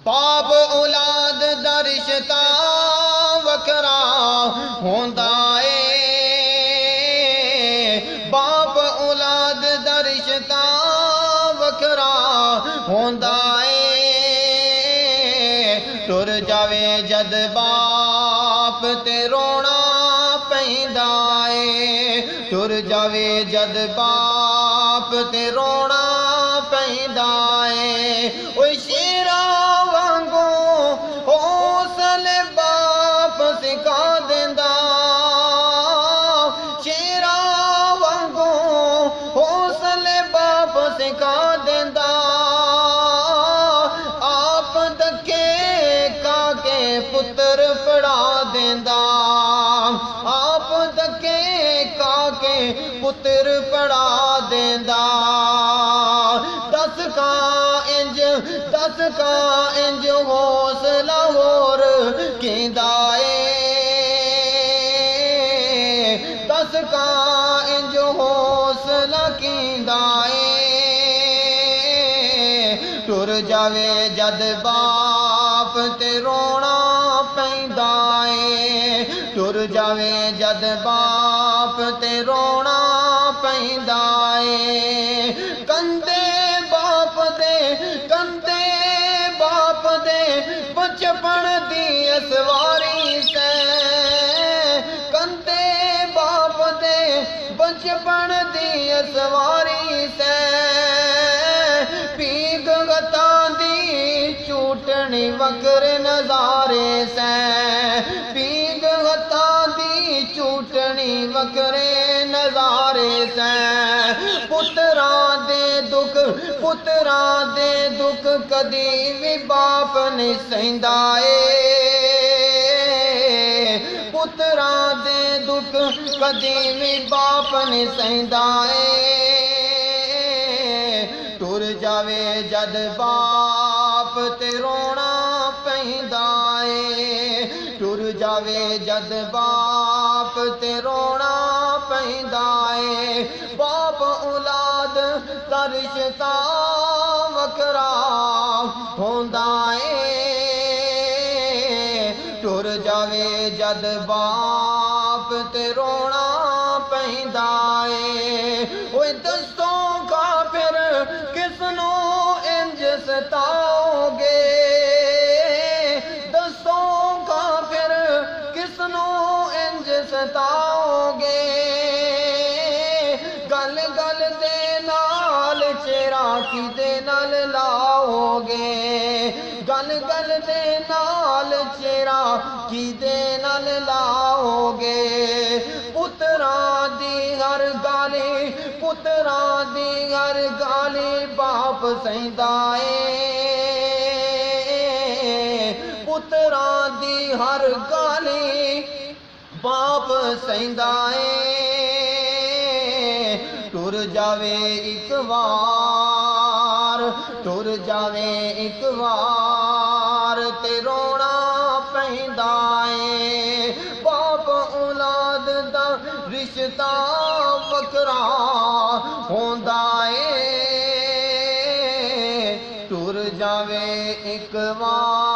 बाप औलाद दा रिश्ता वखरा होंदा है, बाप औलाद दा रिश्ता वखरा होंदा है। टुर जावे जद बाप ते रोना पैंदा है, टुर जावे जद बाप ते रोना पैंदा है। ओए शेरा वांगू हौसले बाप सिखा देंदा, शेरा वांगू हौसले बाप सिखा देंदा। आप दके काके पुत्र पढ़ा देंदा, आप दके काके पुत्र पढ़ा देंदा। दस का इंज हौसला होर कींदा है, दस का इंज हौसला कींदा है। टुर जावे जद बाप ते रोना पैंदा है, टुर जावे जद बाप ते रोना पैंदा है। कंधे बाप दे बचपन दी सवारी से, कंधे बाप दे बचपन दी सवारी से। पीग गता दी चूटनी वकर नजारे से, पीग गता दी चूटनी वकरे नजारे से। पुत्रा दे दुख कदी भी बाप नहीं सहिंदा है, पुत्रा दे दुख कदी भी बाप नहीं सहिंदा है। टुर जावे जद बाप ते रोना पैंदा है, टुर जावे जद बाप ते रोना पैंदा है। बाप औलाद दा रिश्ता वखरा होंदा है, टुर जावे जद बाप ते रोना पैंदा है। ओए दसो काफिर किसनू इंज सताओगे, दसो काफिर किसनू इंज सताओगे। गल गल दे नाल चेहरा किदे नाल लाओगे, गल गल दे नाल चेहरा किदे नाल लाओगे। पुत्रा दी हर गाली, पुत्रा दी हर गाली बाप सहिंदा है, पुत्रा दी हर गाली बाप सहिंदा है। टुर जावे एक वार, टुर जावे एक वार ते रोना पैंदा है। बाप औलाद दा रिश्ता वखरा होंदा है, टुर जावे एक वार।